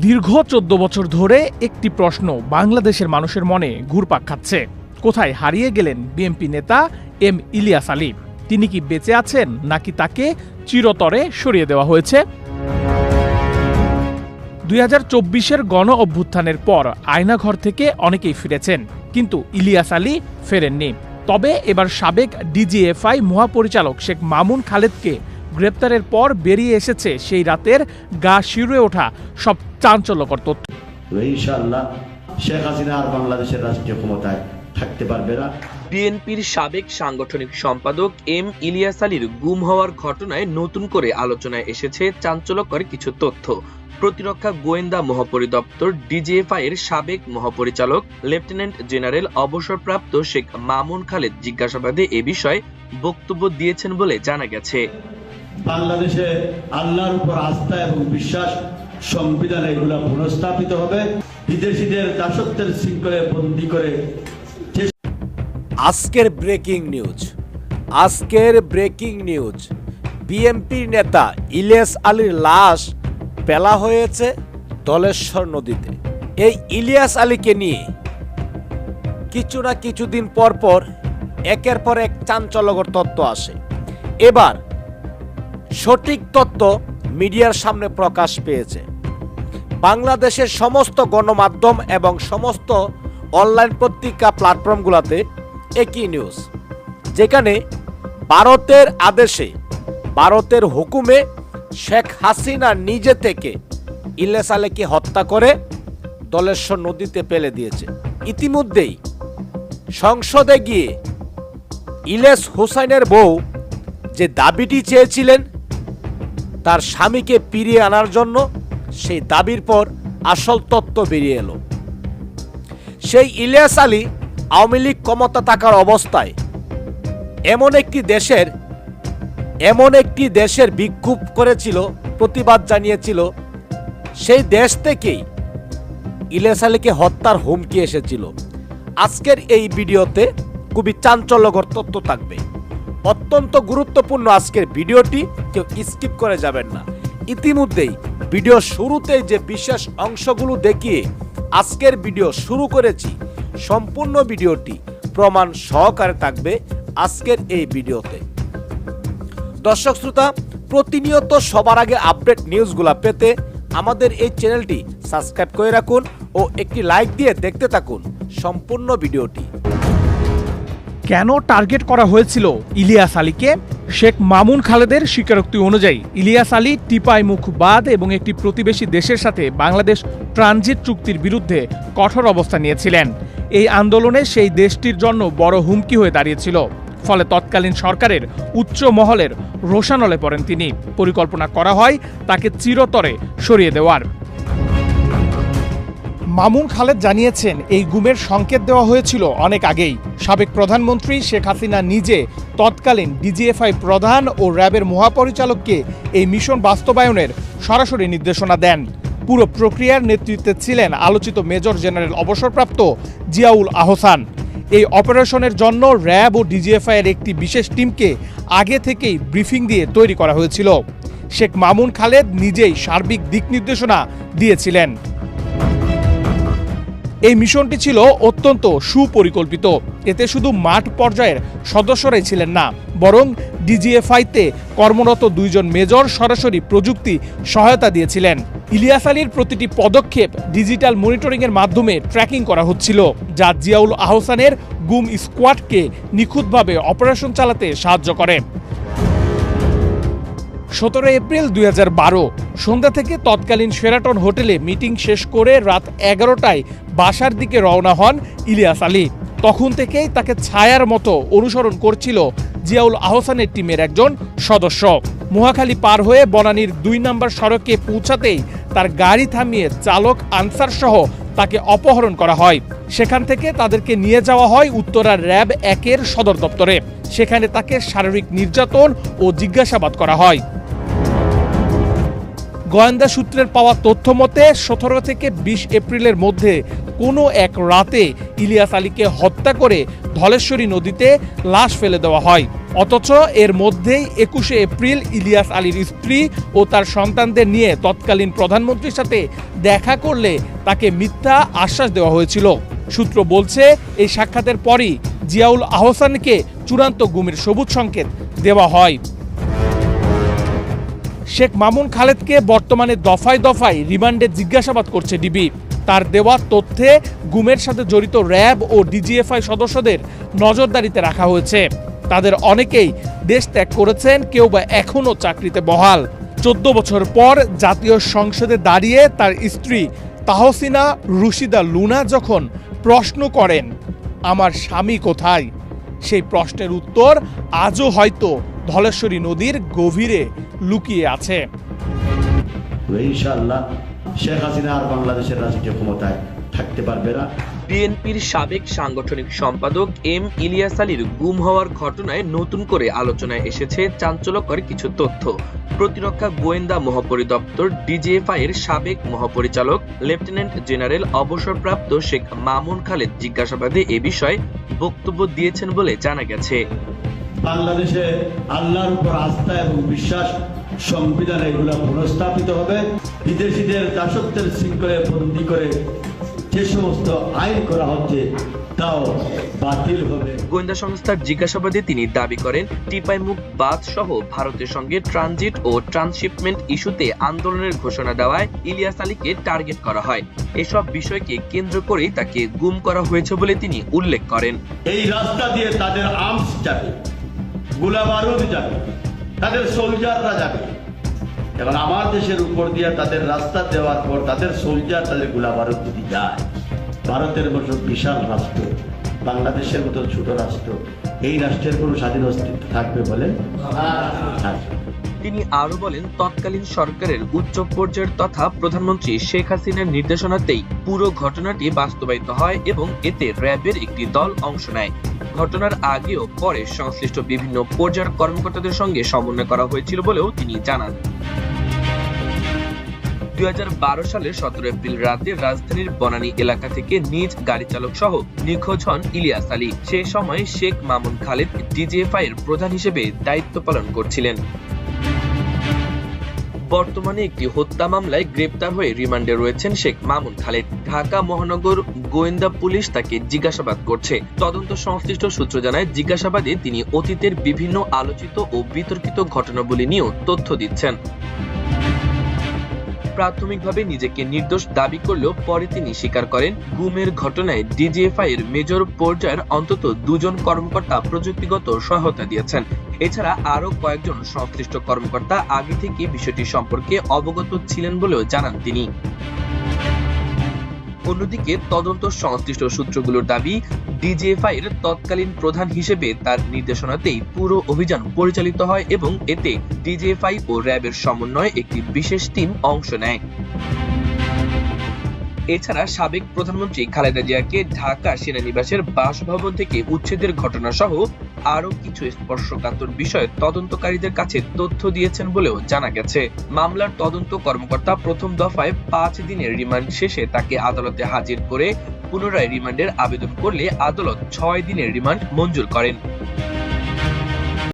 দীর্ঘ ১৪ বছর ধরে একটি প্রশ্ন বাংলাদেশের মানুষের মনে ঘুরপাক খাচ্ছে। কোথায় হারিয়ে গেলেন বিএনপি নেতা এম ইলিয়াস আলী? তিনি কি বেঁচে আছেন নাকি তাকে চিরতরে সরিয়ে দেওয়া হয়েছে? ২০২৪-এর গণ অভ্যুত্থানের পর আয়নাঘর থেকে অনেকেই ফিরেছেন, কিন্তু ইলিয়াস আলী ফেরেননি। তবে এবার সাবেক ডিজিএফআই মহাপরিচালক শেখ মামুন খালেদকে গ্রেপ্তারের পর বেরিয়ে এসেছে সেই রাতের গা শিউরে ওঠা সব চাঞ্চল্যকর তথ্য। ইনশাআল্লাহ শেখ হাসিনা আর বাংলাদেশের রাষ্ট্রীয় ক্ষমতায় থাকতে পারবে না। বিএনপির সাবেক সাংগঠনিক সম্পাদক এম ইলিয়াস আলীর গুম হওয়ার ঘটনায় নতুন করে আলোচনায় এসেছে চাঞ্চল্যকর কিছু তথ্য। প্রতিরক্ষা গোয়েন্দা মহাপরিদপ্তর ডিজিএফআই এর সাবেক মহাপরিচালক লেফটেন্যান্ট জেনারেল অবসরপ্রাপ্ত শেখ মামুন খালেদ জিজ্ঞাসাবাদে এ বিষয়ে বক্তব্য দিয়েছেন বলে জানা গেছে। বাংলাদেশে আল্লাহর উপর আস্থা এবং বিশ্বাস, সংবিধানে এগুলা পুনঃস্থাপিত হবে। বিদেশিদের দাসত্বের শৃঙ্খলে বন্দী করে। আজকের ব্রেকিং নিউজ, বিএনপির নেতা ইলিয়াস আলীর লাশ ফেলা হয়েছে ধলেশ্বর নদীতে। এই ইলিয়াস আলীকে নিয়ে কিছু না কিছুদিন পর পর একের পর এক চাঞ্চল্যকর তথ্য আসে। এবার সঠিক তথ্য মিডিয়ার সামনে প্রকাশ পেয়েছে। বাংলাদেশের সমস্ত গণমাধ্যম এবং সমস্ত অনলাইন পত্রিকা প্ল্যাটফর্মগুলোতে একই নিউজ, যেখানে ভারতের আদেশে, ভারতের হুকুমে শেখ হাসিনা নিজে থেকে ইলিয়াস আলীকে হত্যা করে ধলেশ্বর নদীতে ফেলে দিয়েছে। ইতিমধ্যেই সংসদে গিয়ে ইলিয়াস হোসেনের বউ যে দাবিটি চেয়েছিলেন তার স্বামীকে ফিরিয়ে আনার জন্য, সেই দাবির পর আসল তথ্য বেরিয়ে এলো। সেই ইলিয়াস আলী আওয়ামী লীগ ক্ষমতা থাকার অবস্থায় এমন একটি দেশের বিক্ষোভ করেছিল, প্রতিবাদ জানিয়েছিল। সেই দেশ থেকেই ইলিয়াস আলীকে হত্যার হুমকি এসেছিল। আজকের এই ভিডিওতে খুবই চাঞ্চল্যকর তথ্য থাকবে, অত্যন্ত গুরুত্বপূর্ণ আজকের ভিডিওটি, কেউ স্কিপ করে যাবেন না। ইতিমধ্যেই ভিডিও শুরুতেই যে বিশেষ অংশগুলো দেখিয়ে আজকের ভিডিও শুরু করেছি, সম্পূর্ণ ভিডিওটি প্রমাণ সহকারে থাকবে আজকের এই ভিডিওতে। দর্শক শ্রোতা, প্রতিনিয়ত সবার আগে আপডেট নিউজগুলো পেতে আমাদের এই চ্যানেলটি সাবস্ক্রাইব করে রাখুন ও একটি লাইক দিয়ে দেখতে থাকুন সম্পূর্ণ ভিডিওটি। কেন টার্গেট করা হয়েছিল ইলিয়াস আলীকে? শেখ মামুন খালেদের স্বীকারোক্তি অনুযায়ী ইলিয়াস আলী টিপাইমুখ বাঁধ এবং একটি প্রতিবেশী দেশের সাথে বাংলাদেশ ট্রানজিট চুক্তির বিরুদ্ধে কঠোর অবস্থান নিয়েছিলেন। এই আন্দোলনে সেই দেশটির জন্য বড় হুমকি হয়ে দাঁড়িয়েছিল। ফলে তৎকালীন সরকারের উচ্চ মহলের রোষানলে পড়েন তিনি। পরিকল্পনা করা হয় তাকে চিরতরে সরিয়ে দেওয়ার। মামুন খালেদ জানিয়েছেন, এই গুমের সংকেত দেওয়া হয়েছিল অনেক আগেই। সাবেক প্রধানমন্ত্রী শেখ হাসিনা নিজে তৎকালীন ডিজিএফআই প্রধান ও র্যাবের মহাপরিচালককে এই মিশন বাস্তবায়নের সরাসরি নির্দেশনা দেন। পুরো প্রক্রিয়ার নেতৃত্বে ছিলেন আলোচিত মেজর জেনারেল অবসরপ্রাপ্ত জিয়াউল আহসান। এই অপারেশনের জন্য র্যাব ও ডিজিএফআই এর একটি বিশেষ টিমকে আগে থেকেই ব্রিফিং দিয়ে তৈরি করা হয়েছিল। শেখ মামুন খালেদ নিজেই সার্বিক দিক নির্দেশনা দিয়েছিলেন। এই মিশনটি ছিল অত্যন্ত সুপরিকল্পিত। এতে শুধু মাঠ পর্যায়ের সদস্যরাই ছিলেন না, বরং ডিজিএফআইতে কর্মরত 2 জন মেজর সরাসরি প্রযুক্তি সহায়তা দিয়েছিলেন। ইলিয়াস আলীর প্রতিটি পদক্ষেপ ডিজিটাল মনিটরিংয়ের মাধ্যমে ট্র্যাকিং করা হচ্ছিল, যা জিয়াউল আহসানের গুম স্কোয়াডকে নিখুঁতভাবে অপারেশন চালাতে সাহায্য করে। 17 এপ্রিল 2012 সন্ধ্যা থেকে তৎকালীন শেরাটন হোটেলে মিটিং শেষ করে রাত 11টায় বাসার দিকে রওনা হন ইলিয়াস আলী। তখন থেকেই তাকে ছায়ার মতো অনুসরণ করছিল জিয়াউল আহসানের টিমের একজন সদস্য। মহাখালী পার হয়ে বনানীর 2 নম্বর সড়কে পৌঁছাতেই তার গাড়ি থামিয়ে চালক আনসার সহ তাকে অপহরণ করা হয়। সেখান থেকে তাদেরকে নিয়ে যাওয়া হয় উত্তরার র্যাব 1-এর সদর দপ্তরে। সেখানে তাকে শারীরিক নির্যাতন ও জিজ্ঞাসাবাদ করা হয়। গোয়েন্দা সূত্রের পাওয়া তথ্য মতে 17 থেকে 20 এপ্রিলের মধ্যে কোনো এক রাতে ইলিয়াস আলীকে হত্যা করে ধলেশ্বরী নদীতে লাশ ফেলে দেওয়া হয়। অথচ এর মধ্যেই 21শে এপ্রিল ইলিয়াস আলীর স্ত্রী ও তার সন্তানদের নিয়ে তৎকালীন প্রধানমন্ত্রীর সাথে দেখা করলে তাকে মিথ্যা আশ্বাস দেওয়া হয়েছিল। সূত্র বলছে এই সাক্ষাতের পরই জিয়াউল আহসানকে চূড়ান্ত গুমের সবুজ সংকেত দেওয়া হয়। শেখ মামুন খালেদকে বর্তমানে দফায় দফায় রিমান্ডে জিজ্ঞাসাবাদ করছে ডিবি। তার দেওয়া তথ্যে গুমের সাথে জড়িত র্যাব ও ডিজিএফআই সদস্যদের নজরদারিতে রাখা হয়েছে। তাদের অনেকেই দেশ ত্যাগ করেছেন, কেউ বা এখনও চাকরিতে বহাল। 14 বছর পর জাতীয় সংসদে দাঁড়িয়ে তার স্ত্রী তাহসিনা রুশিদা লুনা যখন প্রশ্ন করেন আমার স্বামী কোথায়, সেই প্রশ্নের উত্তর আজও হয়তো ধলেশ্বরী নদীর গভীরে লুকিয়ে আছে। ইনশাআল্লাহ শেখ হাসিনা আর বাংলাদেশের রাষ্ট্রীয় ক্ষমতায় থাকতে পারবে না। বিএনপির সাবেক সাংগঠনিক সম্পাদক এম ইলিয়াস আলীর গুম হওয়ার ঘটনায় নতুন করে আলোচনায় এসেছে চাঞ্চল্যকর কিছু তথ্য। প্রতিরক্ষা গোয়েন্দা মহাপরিদপ্তর ডিজিএফআই এর সাবেক মহাপরিচালক লেফটেন্যান্ট জেনারেল অবসরপ্রাপ্ত শেখ মামুন খালেদ জিজ্ঞাসাবাদে এ বিষয়ে বক্তব্য দিয়েছেন বলে জানা গেছে। বাংলাদেশে আল্লাহর উপর আস্থা এবং বিশ্বাস সংবিধানে এগুলা পুনঃস্থাপিত হবে। বিদেশিদের দাসত্বের শৃঙ্খলে বন্দী করে যে সমস্ত আইন করা হচ্ছে তাও বাতিল হবে। গোয়েন্দা সংস্থার জিজ্ঞাসাবাদে তিনি দাবি করেন টিপাইমুখ বাঁধ সহ ভারতের সঙ্গে ট্রানজিট ও ট্রান্সশিপমেন্ট ইস্যুতে আন্দোলনের ঘোষণা দেওয়ায় ইলিয়াস আলীকে টার্গেট করা হয়। এসব বিষয়কে কেন্দ্র করেই তাকে গুম করা হয়েছে বলে তিনি উল্লেখ করেন। এই রাস্তা দিয়ে তাদের আর্মস যাবে, গোলাবারুদ যাবে, তাদের সোলজাররা যাবে। এবং আমার দেশের উপর দিয়ে তাদের রাস্তা দেওয়ার পর তাদের সোলজার তাদের গোলাবারুদ যদি যায়, ভারতের মতো বিশাল রাষ্ট্র, বাংলাদেশের মতো ছোট রাষ্ট্র, এই রাষ্ট্রের কোনো স্বাধীন অস্তিত্ব থাকবে বলে? তিনি আরো বলেন তৎকালীন সরকারের উচ্চ পর্যায়ের তথা প্রধানমন্ত্রী শেখ হাসিনার নির্দেশনাতেই পুরো ঘটনাটি বাস্তবায়িত হয় এবং এতে র্যাবের একটি দল অংশ নেয়। ঘটনার আগে ও পরে সংশ্লিষ্ট বিভিন্ন পর্যায়ের কর্মকর্তাদের সঙ্গে সমন্বয় করা হয়েছিল বলেও তিনি জানান। 2012 সালের 17 এপ্রিল রাতে রাজধানীর বনানী এলাকা থেকে নিজ গাড়ি চালক সহ নিখোঁজ হন ইলিয়াস আলী। সে সময় শেখ মামুন খালেদ ডিজিএফআই এর প্রধান হিসেবে দায়িত্ব পালন করছিলেন। বর্তমানে একটি হত্যা মামলায় গ্রেপ্তার হয়ে রিমান্ডে রয়েছেন শেখ মামুন খালেদ। ঢাকা মহানগর গোয়েন্দা পুলিশ তাকে জিজ্ঞাসাবাদ করছে। তদন্ত সংশ্লিষ্ট সূত্র জানায় জিজ্ঞাসাবাদে তিনি অতীতের বিভিন্ন আলোচিত ও বিতর্কিত ঘটনাবলী নিয়েও তথ্য দিচ্ছেন। প্রাথমিকভাবে নিজেকে নির্দোষ দাবি করলেও পরে তিনি স্বীকার করেন গুমের ঘটনায় ডিজিএফআই এর মেজর পর্যায়ের অন্তত 2 জন কর্মকর্তা প্রযুক্তিগত সহায়তা দিয়েছেন। এছাড়া আরো কয়েকজন সংশ্লিষ্ট কর্মকর্তা আগে থেকে বিষয়টি সম্পর্কে অবগত ছিলেন বলেও জানান তিনি। অন্যদিকে তদন্ত সংশ্লিষ্ট সূত্রগুলোর দাবি ডিজিএফআই এর তৎকালীন প্রধান হিসেবে তার নির্দেশনাতেই পুরো অভিযান পরিচালিত হয় এবং এতে ডিজিএফআই ও র্যাবের সমন্বয়ে একটি বিশেষ টিম অংশ নেয়। এছাড়া সাবেক প্রধানমন্ত্রী খালেদা জিয়াকে ঢাকা সেনানিবাসের বাসভবন থেকে উচ্ছেদের ঘটনা সহ আরো কিছু স্পর্শকাতর বিষয়ে তদন্তকারীদের কাছে তথ্য দিয়েছেন বলেও জানা গেছে। মামলার তদন্ত কর্মকর্তা প্রথম দফায় 5 দিনের রিমান্ড শেষে তাকে আদালতে হাজির করে পুনরায় রিমান্ডের আবেদন করলে আদালত 6 দিনের রিমান্ড মঞ্জুর করেন।